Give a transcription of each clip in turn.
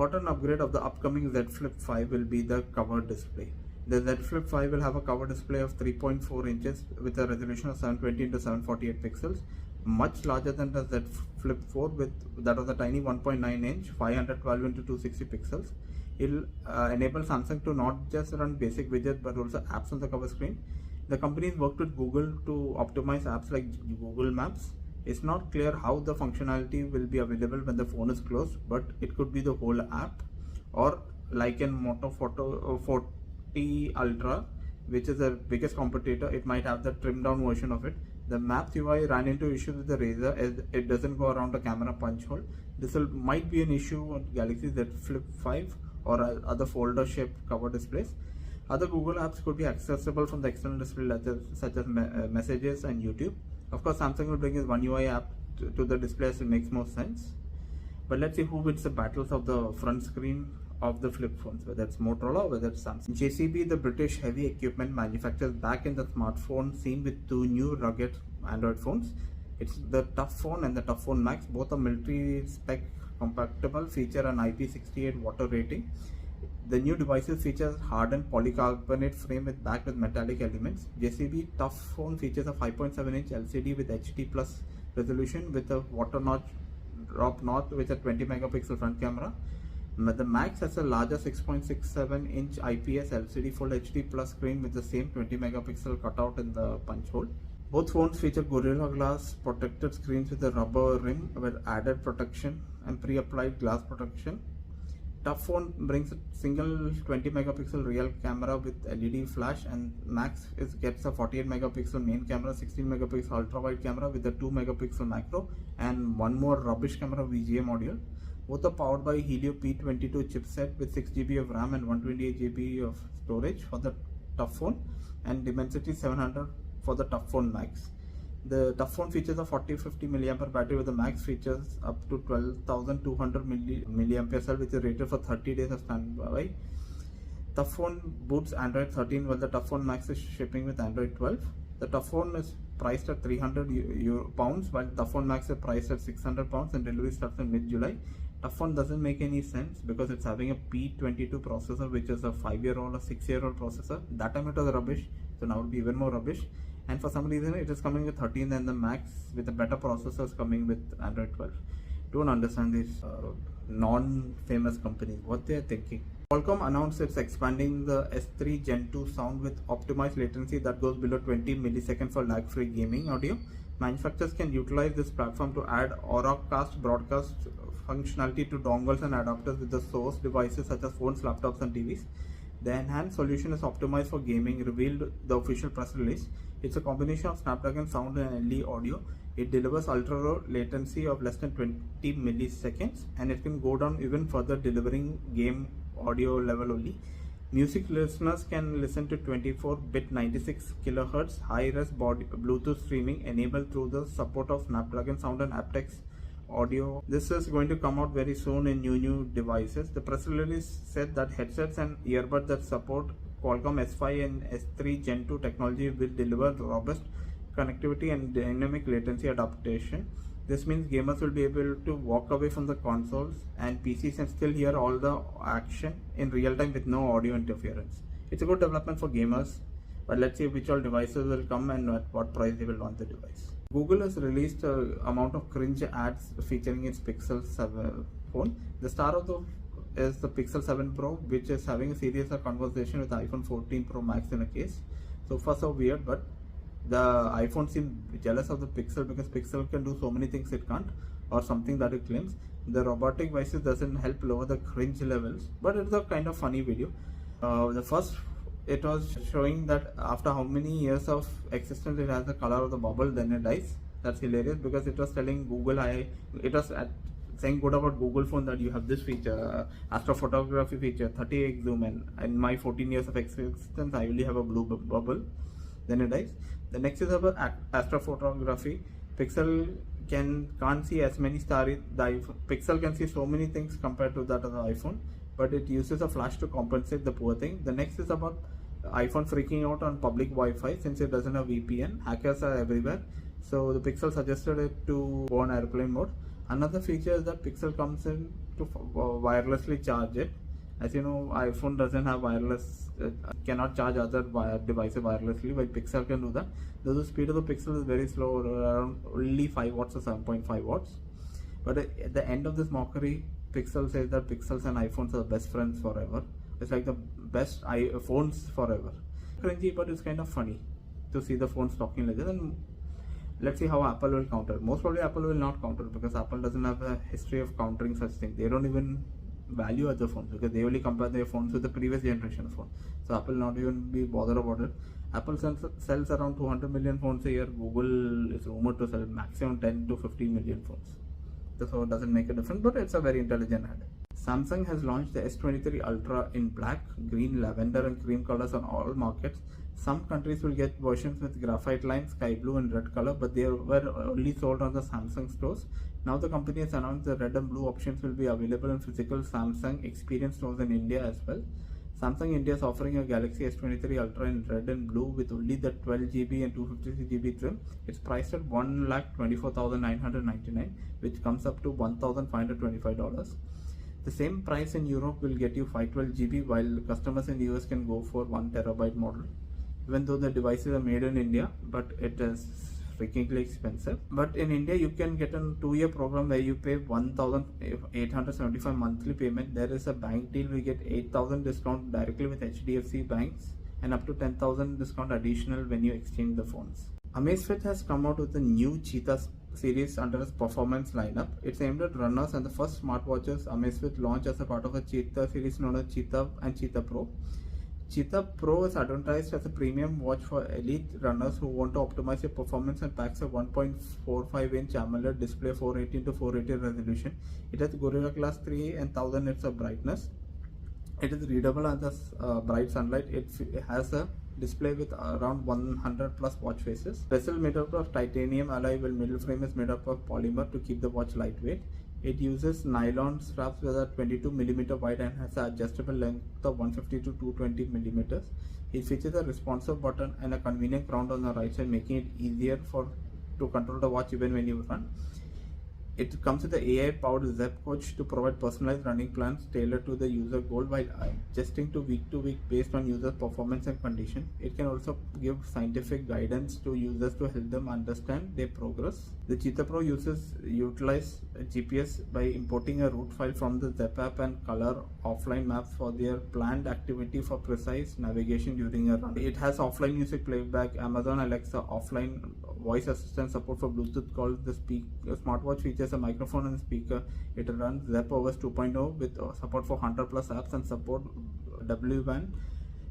important upgrade of the upcoming Z Flip5 will be the cover display. The Z Flip5 will have a cover display of 3.4 inches with a resolution of 720 into 748 pixels, much larger than the Z Flip4 with that was a tiny 1.9 inch 512 into 260 pixels. It will enable Samsung to not just run basic widgets but also apps on the cover screen. The company has worked with Google to optimize apps like Google Maps. It's not clear how the functionality will be available when the phone is closed, but it could be the whole app, or like in Moto 40 Ultra, which is the biggest competitor, it might have the trimmed down version of it. The Maps UI ran into issues with the Razr as it doesn't go around the camera punch hole. This might be an issue on Galaxy Z Flip5 or other folder shaped cover displays. Other Google apps could be accessible from the external display such as Messages and YouTube. Of course, Samsung will bring his One UI app to the display as it makes more sense. But let's see who wins the battles of the front screen of the flip phones, whether it's Motorola or whether it's Samsung. JCB, the British heavy equipment manufacturer, back in the smartphone scene with two new rugged Android phones. It's the Toughphone and the Toughphone Max. Both are military spec compatible, feature an IP68 water rating. The new devices features hardened polycarbonate frame backed with metallic elements. JCB Toughphone features a 5.7-inch LCD with HD plus resolution with a water notch drop notch with a 20 megapixel front camera. The Max has a larger 6.67-inch IPS LCD Full HD plus screen with the same 20 megapixel cutout in the punch hole. Both phones feature Gorilla Glass protected screens with a rubber rim with added protection and pre-applied glass protection. Toughphone brings a single 20 megapixel real camera with LED flash, and Max gets a 48 megapixel main camera, 16 megapixel ultra wide camera with a 2 megapixel macro and one more rubbish camera VGA module. Both are powered by Helio P22 chipset with 6GB of RAM and 128GB of storage for the Toughphone and Dimensity 700 for the Toughphone Max. The Toughphone features a 40-50 mAh battery, with the Max features up to 12,200 mAh cell, which is rated for 30 days of standby. Toughphone boots Android 13 while the Toughphone Max is shipping with Android 12. The Toughphone is priced at £300 while Toughphone Max is priced at £600 and delivery starts in mid-July. Toughphone doesn't make any sense because it's having a P22 processor, which is a 5-year-old or 6-year-old processor. That time it was rubbish, so now it will be even more rubbish. And for some reason it is coming with 13 and the Max with a better processors coming with Android 12. Don't understand these non-famous companies, what they are thinking. Qualcomm announced it's expanding the S3 Gen 2 sound with optimized latency that goes below 20 milliseconds for lag-free gaming audio. Manufacturers can utilize this platform to add Auracast broadcast functionality to dongles and adapters with the source devices such as phones, laptops and TVs. The enhanced solution is optimized for gaming, revealed the official press release. It's a combination of Snapdragon sound and LE audio. It delivers ultra-low latency of less than 20 milliseconds, and it can go down even further, delivering game audio level only. Music listeners can listen to 24-bit 96 kHz high-res Bluetooth streaming enabled through the support of Snapdragon sound and aptX audio. This is going to come out very soon in new devices. The press release said that headsets and earbuds that support Qualcomm S5 and S3 Gen 2 technology will deliver robust connectivity and dynamic latency adaptation. This means gamers will be able to walk away from the consoles and PCs and still hear all the action in real time with no audio interference. It's a good development for gamers, but let's see which all devices will come and at what price they will launch the device. Google has released an amount of cringe ads featuring its Pixel 7 phone. The star of is the Pixel 7 Pro, which is having a serious conversation with the iPhone 14 Pro Max in a case. So far so weird, but the iPhone seems jealous of the Pixel because Pixel can do so many things it can't, or something that it claims. The robotic voices doesn't help lower the cringe levels, but it's a kind of funny video. The first, it was showing that after how many years of existence it has the color of the bubble, then it dies. That's hilarious because it was telling Google, it was saying good about Google phone that you have this feature, astrophotography feature, 30x zoom, and in my 14 years of existence I only have a blue bubble. Then it dies. The next is about astrophotography. Pixel can't see as many stars. The Pixel can see so many things compared to that of the iPhone, but it uses a flash to compensate the poor thing. The next is about iPhone freaking out on public Wi-Fi since it doesn't have VPN. Hackers are everywhere, so the Pixel suggested it to go on airplane mode. Another feature is that Pixel comes in to wirelessly charge it. As you know, iPhone doesn't have wireless, cannot charge other devices wirelessly, while Pixel can do that. Though the speed of the Pixel is very slow, around only 5 watts or 7.5 watts. But at the end of this mockery, Pixel says that Pixels and iPhones are best friends forever. It's like the best phones forever. Cringy, but it's kind of funny to see the phones talking like this. And let's see how Apple will counter. Most probably Apple will not counter, because Apple doesn't have a history of countering such things. They don't even value other phones, because they only compare their phones with the previous generation phone. So Apple not even be bothered about it. Apple sells around 200 million phones a year. Google is rumored to sell maximum 10 to 15 million phones. So it doesn't make a difference, but it's a very intelligent ad. Samsung has launched the S23 Ultra in black, green, lavender and cream colors on all markets. Some countries will get versions with graphite line, sky blue and red color, but they were only sold on the Samsung stores. Now the company has announced the red and blue options will be available in physical Samsung Experience stores in India as well. Samsung India is offering a Galaxy S23 Ultra in red and blue with only the 12GB and 256GB trim. It's priced at $1,24,999, which comes up to $1,525. The same price in Europe will get you 512GB, while customers in the US can go for 1TB model. Even though the devices are made in India, but it is freakingly expensive. But in India, you can get a 2-year program where you pay 1,875 monthly payment. There is a bank deal. We get 8,000 discount directly with HDFC banks and up to 10,000 discount additional when you exchange the phones. Amazfit has come out with a new Cheetah series under its performance lineup. It's aimed at runners, and the first smartwatches Amazfit launched as a part of a Cheetah series known as Cheetah and Cheetah Pro. Cheetah Pro is advertised as a premium watch for elite runners who want to optimize your performance, and packs a 1.45-inch AMOLED display, 480x480 resolution. It has Gorilla Glass 3 and 1000 nits of brightness. It is readable under bright sunlight. It has a display with around 100 plus watch faces. Bezel made up of titanium alloy, while middle frame is made up of polymer to keep the watch lightweight. It uses nylon straps with a 22mm wide and has an adjustable length of 150 to 220 mm. It features a responsive button and a convenient crown on the right side, making it easier to control the watch even when you run. It comes with the AI-powered Zep coach to provide personalized running plans tailored to the user goal, while adjusting to week based on user performance and condition. It can also give scientific guidance to users to help them understand their progress. The Cheetah Pro utilize GPS by importing a route file from the Zep app and color offline maps for their planned activity for precise navigation during a run. It has offline music playback, Amazon Alexa offline voice assistant support for Bluetooth calls. The smartwatch features a microphone and speaker. It runs Zep OS 2.0 with support for 100 plus apps and support W-band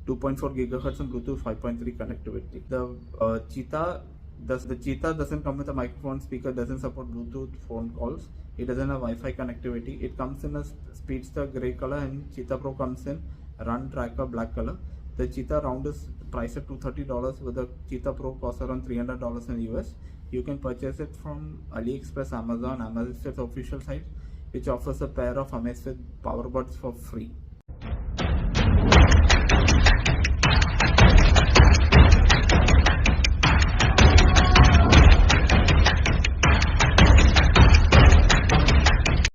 2.4 GHz and Bluetooth 5.3 connectivity. The Cheetah doesn't come with a microphone, speaker, doesn't support Bluetooth phone calls. It doesn't have Wi-Fi connectivity. It comes in a Speedster grey color, and Cheetah Pro comes in Run Tracker black color. The Cheetah Round is priced at $230, with the Cheetah Pro costs around $300 in the US. You can purchase it from AliExpress, Amazon, Amazfit's official site, which offers a pair of Amazfit Powerbuds for free.